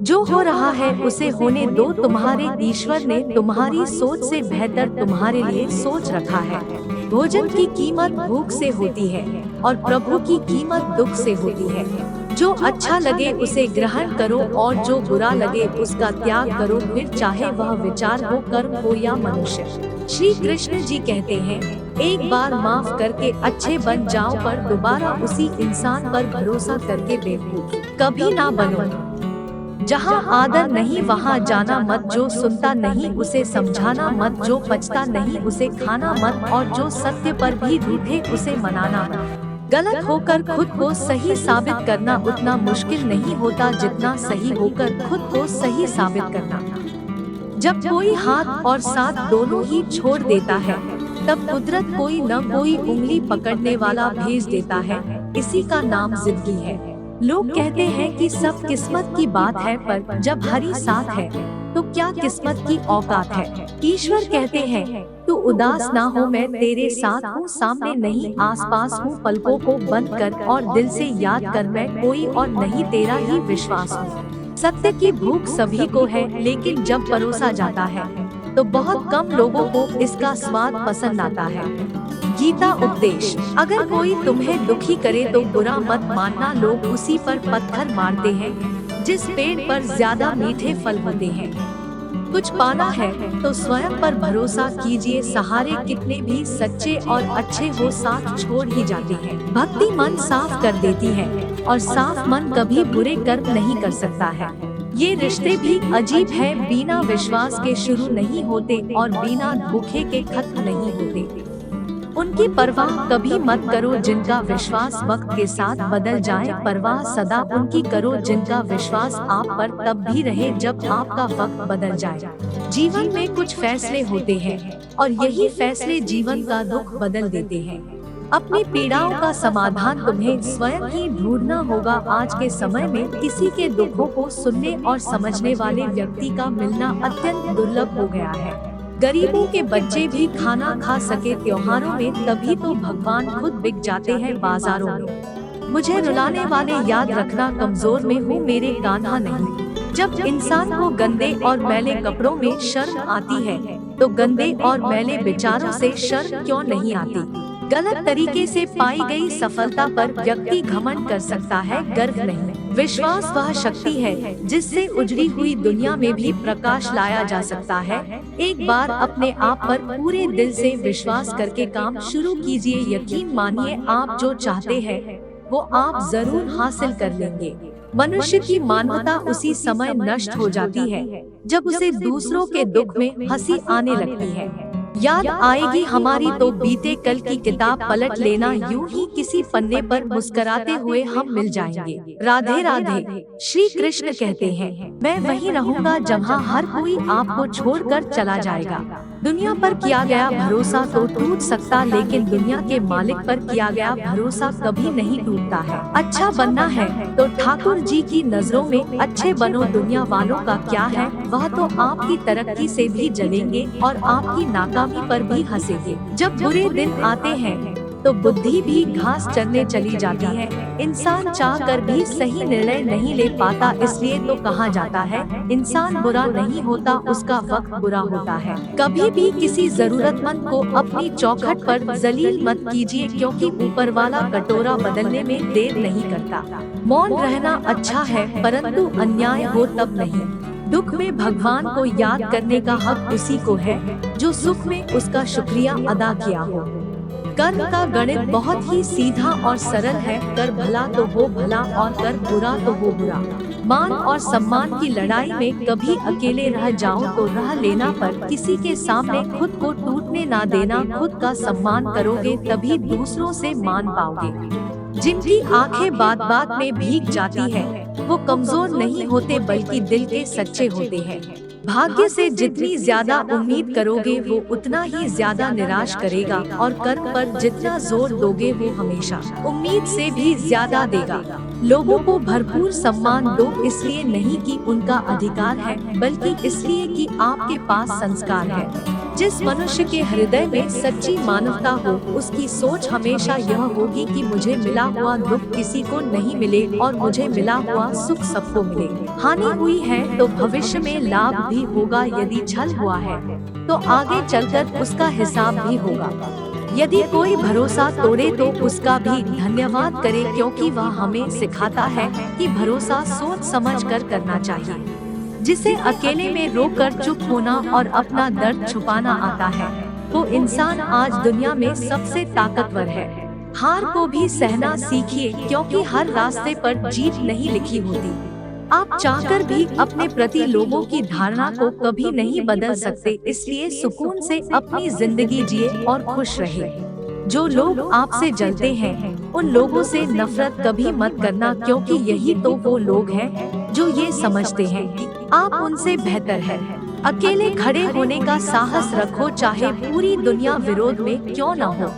जो हो रहा है उसे होने दो, तुम्हारे ईश्वर ने तुम्हारी सोच से बेहतर तुम्हारे लिए सोच रखा है। भोजन की कीमत भूख से होती है और प्रभु की कीमत दुख से होती है। जो अच्छा लगे उसे ग्रहण करो और जो बुरा लगे उसका त्याग करो, फिर चाहे वह विचार हो, कर्म हो या मनुष्य। श्री कृष्ण जी कहते हैं, एक बार माफ करके अच्छे बन जाओ, पर दोबारा उसी इंसान पर भरोसा करके बेवकूफ कभी ना बनो। जहाँ आदर नहीं वहाँ जाना मत, जो सुनता नहीं उसे समझाना मत, जो पचता नहीं उसे खाना मत, और जो सत्य पर भी रूठे उसे मनाना मत। गलत होकर खुद को सही साबित करना उतना मुश्किल नहीं होता जितना सही होकर खुद को सही साबित करना। जब कोई हाथ और साथ दोनों ही छोड़ देता है, तब कुदरत कोई न कोई उंगली पकड़ने वाला भेज देता है। इसी का नाम जिंदगी है। लोग कहते हैं कि सब किस्मत की बात है, पर जब हरि साथ है तो क्या किस्मत की औकात है। ईश्वर कहते हैं, तू उदास ना हो, मैं तेरे साथ हूँ, सामने नहीं आसपास हूँ, पलकों को बंद कर और दिल से याद कर, मैं कोई और नहीं तेरा ही विश्वास हूँ। सत्य की भूख सभी को है, लेकिन जब परोसा जाता है तो बहुत कम लोगों को इसका स्वाद पसंद आता है। गीता उपदेश, अगर कोई तुम्हें दुखी करे तो बुरा मत मानना, लोग उसी पर पत्थर मारते हैं जिस पेड़ पर ज्यादा मीठे फल होते हैं। कुछ पाना है तो स्वयं पर भरोसा कीजिए, सहारे कितने भी सच्चे और अच्छे हो साथ छोड़ ही जाते हैं। भक्ति मन साफ कर देती है और साफ मन कभी बुरे कर्म नहीं कर सकता है। ये रिश्ते भी अजीब है, बिना विश्वास के शुरू नहीं होते और बिना धोखे के खत्म नहीं होते। उनकी परवाह कभी मत करो जिनका विश्वास वक्त के साथ बदल जाए, परवाह सदा उनकी करो जिनका विश्वास आप पर तब भी रहे जब आपका वक्त बदल जाए। जीवन में कुछ फैसले होते हैं और यही फैसले जीवन का रुख बदल देते हैं। अपनी पीड़ाओं का समाधान तुम्हें स्वयं ही ढूंढना होगा। आज के समय में किसी के दुखों को सुनने और समझने वाले व्यक्ति का मिलना अत्यंत दुर्लभ हो गया है। गरीबों के बच्चे भी खाना खा सके त्योहारों में, तभी तो भगवान खुद बिक जाते हैं बाजारों में। मुझे रुलाने वाले याद रखना, कमजोर में हूँ मेरे कान्हा नहीं। जब इंसान को गंदे और मैले कपड़ों में शर्म आती है, तो गंदे और मैले विचारों से शर्म क्यों नहीं आती। गलत तरीके से पाई गई सफलता पर व्यक्ति घमंड कर सकता है, गर्व नहीं। विश्वास वह शक्ति है जिससे उजड़ी हुई दुनिया में भी प्रकाश लाया जा सकता है। एक बार अपने आप पर पूरे दिल से विश्वास करके काम शुरू कीजिए। यकीन मानिए, आप जो चाहते हैं वो आप जरूर हासिल कर लेंगे। मनुष्य की मानवता उसी समय नष्ट हो जाती है जब उसे दूसरों के दुख में हंसी आने लगती है। याद आएगी हमारी तो बीते कल की किताब पलट लेना, यूं ही किसी पन्ने पर मुस्कुराते हुए हम मिल जाएंगे। राधे राधे। श्री कृष्ण कहते हैं, मैं वहीं रहूंगा जहाँ हर कोई आपको छोड़कर चला जाएगा। दुनिया पर किया गया भरोसा तो टूट सकता, लेकिन दुनिया के मालिक पर किया गया भरोसा कभी नहीं टूटता है। अच्छा बनना है तो ठाकुर जी की नजरों में अच्छे बनो। दुनिया वालों का क्या है, वह तो आपकी तरक्की से भी जलेंगे और आपकी नाकामी पर भी हंसेंगे। जब बुरे दिन आते हैं तो बुद्धि भी घास चरने चली जाती है। इंसान चाह कर भी सही निर्णय नहीं ले पाता, इसलिए तो कहा जाता है इंसान बुरा नहीं होता, उसका वक्त बुरा होता है। कभी भी किसी जरूरतमंद को अपनी चौखट पर जलील मत कीजिए, क्योंकि ऊपर वाला कटोरा बदलने में देर नहीं करता। मौन रहना अच्छा है, परंतु अन्याय हो तब नहीं। दुख में भगवान को याद करने का हक उसी को है जो सुख में उसका शुक्रिया अदा किया हो। कर्म का गणित बहुत ही सीधा और सरल है, कर भला तो हो भला और कर बुरा तो हो बुरा। मान और सम्मान की लड़ाई में कभी अकेले रह जाओ तो रह लेना, पर किसी के सामने खुद को टूटने ना देना। खुद का सम्मान करोगे तभी दूसरों से मान पाओगे। जिनकी आंखें बात बात में भीग जाती है वो कमजोर नहीं होते बल्कि दिल के सच्चे होते हैं। भाग्य से जितनी ज्यादा उम्मीद करोगे वो उतना ही ज्यादा निराश करेगा, और कर्म पर जितना जोर दोगे वो हमेशा उम्मीद से भी ज्यादा देगा। लोगों को भरपूर सम्मान दो, इसलिए नहीं कि उनका अधिकार है, बल्कि इसलिए कि आपके पास संस्कार है। जिस मनुष्य के हृदय में सच्ची मानवता हो, उसकी सोच हमेशा यह होगी कि मुझे मिला हुआ दुख किसी को नहीं मिले और मुझे मिला हुआ सुख सबको मिले। हानि हुई है तो भविष्य में लाभ भी होगा, यदि छल हुआ है तो आगे चलकर उसका हिसाब भी होगा। यदि कोई भरोसा तोड़े तो उसका भी धन्यवाद करे, क्योंकि वह हमें सिखाता है कि भरोसा सोच समझ कर करना चाहिए। जिसे अकेले में रोकर चुप होना और अपना दर्द छुपाना आता है, वो इंसान आज दुनिया में सबसे ताकतवर है। हार को भी सहना सीखिए, क्योंकि हर रास्ते पर जीत नहीं लिखी होती। आप चाहकर भी अपने प्रति लोगों की धारणा को कभी नहीं बदल सकते, इसलिए सुकून से अपनी जिंदगी जिए और खुश रहे। जो लोग आपसे जलते हैं, उन लोगों से नफरत कभी मत करना, क्योंकि यही तो वो लोग हैं जो ये समझते हैं कि आप उनसे बेहतर हैं। अकेले खड़े होने का साहस रखो, चाहे पूरी दुनिया विरोध में क्यों न हो।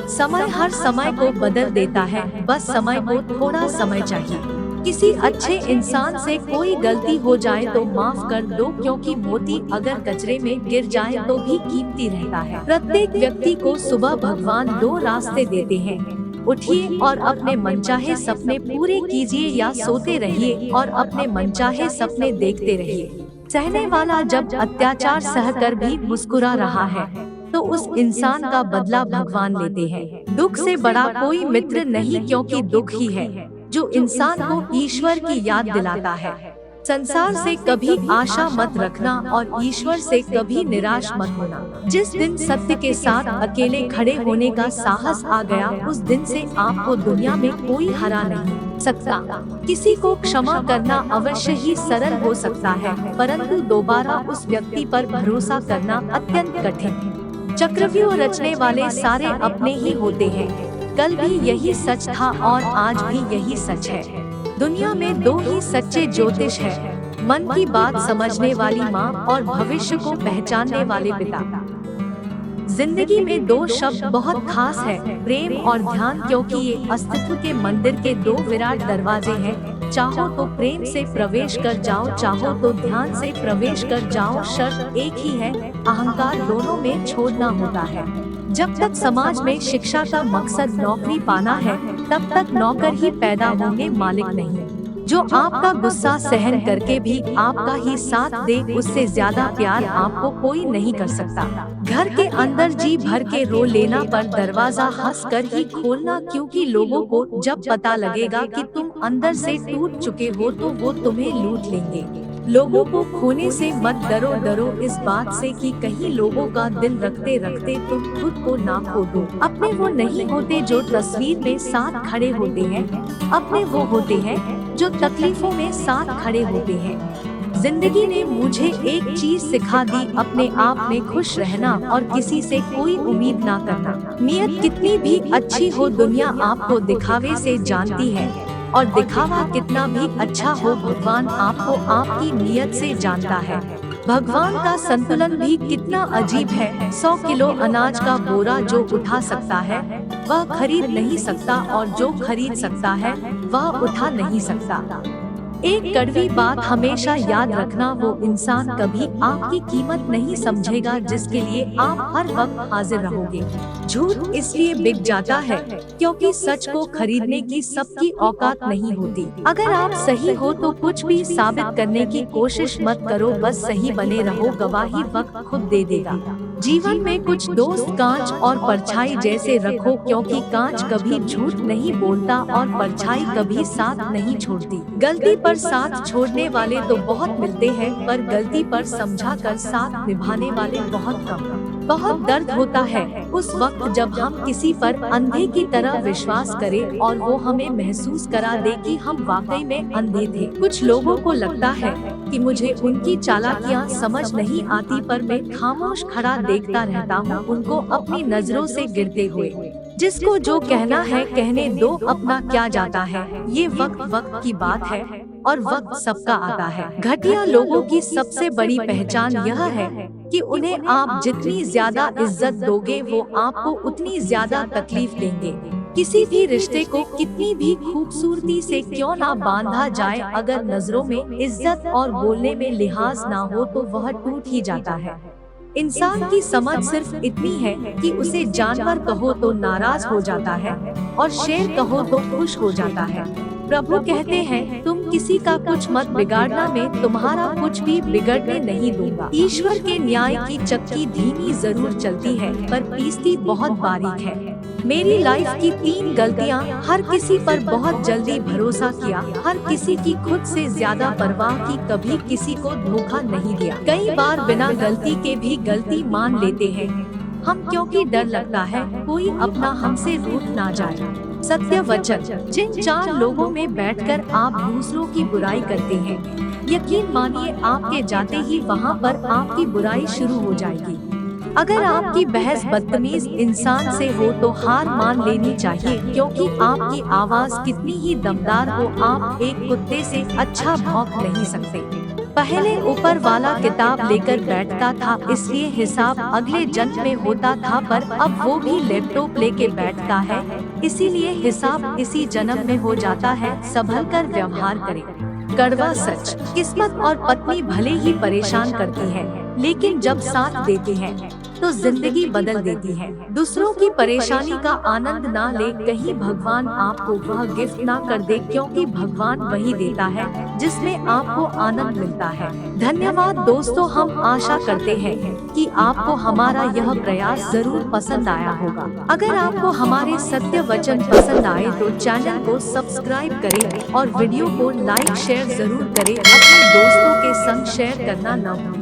समय हर समय को बदल देता है, बस समय को थोड़ा समय चाहिए। किसी अच्छे इंसान से कोई गलती हो जाए तो माफ कर दो, क्योंकि मोती अगर कचरे में गिर जाए तो भी कीमती रहता है। प्रत्येक व्यक्ति को सुबह भगवान दो रास्ते देते हैं, उठिए और अपने मनचाहे सपने पूरे कीजिए, या सोते रहिए और अपने मनचाहे सपने देखते रहिए। सहने वाला जब अत्याचार सहकर भी मुस्कुरा रहा है, तो उस इंसान का बदला भगवान लेते हैं। दुख से बड़ा कोई मित्र नहीं, क्योंकि दुख ही है जो इंसान को ईश्वर की याद दिलाता है। संसार से कभी आशा मत रखना और ईश्वर से कभी निराश मत होना। जिस दिन सत्य के साथ अकेले खड़े होने का साहस आ गया, उस दिन से आपको दुनिया में कोई हरा नहीं सकता। किसी को क्षमा करना अवश्य ही सरल हो सकता है, परंतु दोबारा उस व्यक्ति पर भरोसा करना अत्यंत कठिन है। चक्रव्यूह रचने वाले सारे अपने ही होते हैं। कल भी यही सच था और आज भी यही सच है। दुनिया में दो ही सच्चे ज्योतिष है, मन की बात समझने वाली माँ और भविष्य को पहचानने वाले पिता। जिंदगी में दो शब्द बहुत खास है, प्रेम और ध्यान, क्योंकि ये अस्तित्व के मंदिर के दो विराट दरवाजे हैं। चाहो तो प्रेम से प्रवेश कर जाओ, चाहो तो ध्यान से प्रवेश कर जाओ। शर्त एक ही है, अहंकार दोनों में छोड़ना होता है। जब तक समाज में शिक्षा का मकसद नौकरी पाना है, तब तक नौकर ही पैदा होंगे, मालिक नहीं। जो आपका गुस्सा सहन करके भी आपका ही साथ दे, उससे ज्यादा प्यार आपको कोई नहीं कर सकता। घर के अंदर जी भर के रो लेना, पर दरवाजा हंस कर ही खोलना, क्योंकि लोगों को जब पता लगेगा कि तुम अंदर से टूट चुके हो तो वो तुम्हें लूट लेंगे। लोगों को खोने से मत डरो, डरो इस बात से कि कहीं लोगों का दिल रखते रखते तुम खुद को ना खो दो। अपने वो नहीं होते जो तस्वीर में साथ खड़े होते हैं, अपने वो होते हैं जो तकलीफों में साथ खड़े होते हैं। जिंदगी ने मुझे एक चीज सिखा दी, अपने आप में खुश रहना और किसी से कोई उम्मीद ना करना। नियत कितनी भी अच्छी हो, दुनिया आपको दिखावे से जानती है, और दिखावा कितना भी अच्छा हो, भगवान आपको आपकी नियत से जानता है। भगवान का संतुलन भी कितना अजीब है। 100 किलो अनाज का बोरा जो उठा सकता है वह खरीद नहीं सकता, और जो खरीद सकता है वह उठा नहीं सकता। एक कड़वी बात हमेशा याद रखना, वो इंसान कभी आपकी कीमत नहीं समझेगा जिसके लिए आप हर वक्त हाजिर रहोगे। झूठ इसलिए बिक जाता है क्योंकि सच को खरीदने की सबकी औकात नहीं होती। अगर आप सही हो तो कुछ भी साबित करने की कोशिश मत करो, बस सही बने रहो, गवाही वक्त खुद दे देगा। जीवन में कुछ दोस्त कांच और परछाई जैसे रखो, क्योंकि कांच कभी झूठ नहीं बोलता और परछाई कभी साथ नहीं छोड़ती। गलती पर साथ छोड़ने वाले तो बहुत मिलते हैं, पर गलती पर समझा कर साथ निभाने वाले बहुत कम। बहुत दर्द होता है उस वक्त जब हम किसी पर अंधे की तरह विश्वास करें और वो हमें महसूस करा दे कि हम वाकई में अंधे थे। कुछ लोगों को लगता है कि मुझे उनकी चालाकियां समझ नहीं आती, पर मैं खामोश खड़ा देखता रहता हूँ उनको अपनी नजरों से गिरते हुए। जिसको जो कहना है कहने दो, अपना क्या जाता है। ये वक्त की बात है और वक्त सबका आता है। घटिया लोगों की सबसे बड़ी पहचान यह है कि उन्हें आप जितनी ज्यादा इज्जत दोगे वो आपको उतनी ज्यादा तकलीफ देंगे। किसी भी रिश्ते को कितनी भी खूबसूरती से क्यों ना बांधा जाए, अगर नजरों में इज्जत और बोलने में लिहाज ना हो तो वह टूट ही जाता है। इंसान की समझ सिर्फ इतनी है कि उसे जानवर कहो तो नाराज हो जाता है और शेर कहो तो खुश हो जाता है। प्रभु कहते हैं, तुम किसी का कुछ मत बिगाड़ना, मैं तुम्हारा कुछ भी बिगड़ने नहीं दूंगा। ईश्वर के न्याय की चक्की धीमी जरूर चलती है पर पीसती बहुत बारीक है। मेरी लाइफ की 3 गलतियाँ। हर किसी पर बहुत जल्दी भरोसा किया, हर किसी की खुद से ज्यादा परवाह की, कभी किसी को धोखा नहीं दिया। कई बार बिना गलती के भी गलती मान लेते हैं हम, क्योंकि डर लगता है कोई अपना हमसे रूठ ना जाए। सत्य वचन। जिन 4 लोगों में बैठकर आप दूसरों की बुराई करते हैं, यकीन मानिए आपके जाते ही वहां पर आपकी बुराई शुरू हो जाएगी। अगर आपकी बहस बदतमीज इंसान से हो तो हार मान लेनी चाहिए, क्योंकि आपकी आवाज कितनी ही दमदार हो, आप एक कुत्ते से अच्छा भौंक नहीं सकते। पहले ऊपर वाला किताब लेकर बैठता था, इसलिए हिसाब अगले जन्म में होता था, पर अब वो भी लैपटॉप लेके बैठता है, इसीलिए हिसाब इसी जन्म में हो जाता है। संभल कर व्यवहार करें। कड़वा सच। किस्मत और पत्नी भले ही परेशान करती है, लेकिन जब साथ देती है तो जिंदगी बदल देती है। दूसरों की परेशानी का आनंद ना ले, कहीं भगवान आपको वह गिफ्ट ना कर दे, क्योंकि भगवान वही देता है जिसमें आपको आनंद मिलता है। धन्यवाद दोस्तों, हम आशा करते हैं कि आपको हमारा यह प्रयास जरूर पसंद आया होगा। अगर आपको हमारे सत्य वचन पसंद आए तो चैनल को सब्सक्राइब करें और वीडियो को लाइक शेयर जरूर करें। अपने दोस्तों के संग शेयर करना न भूलें।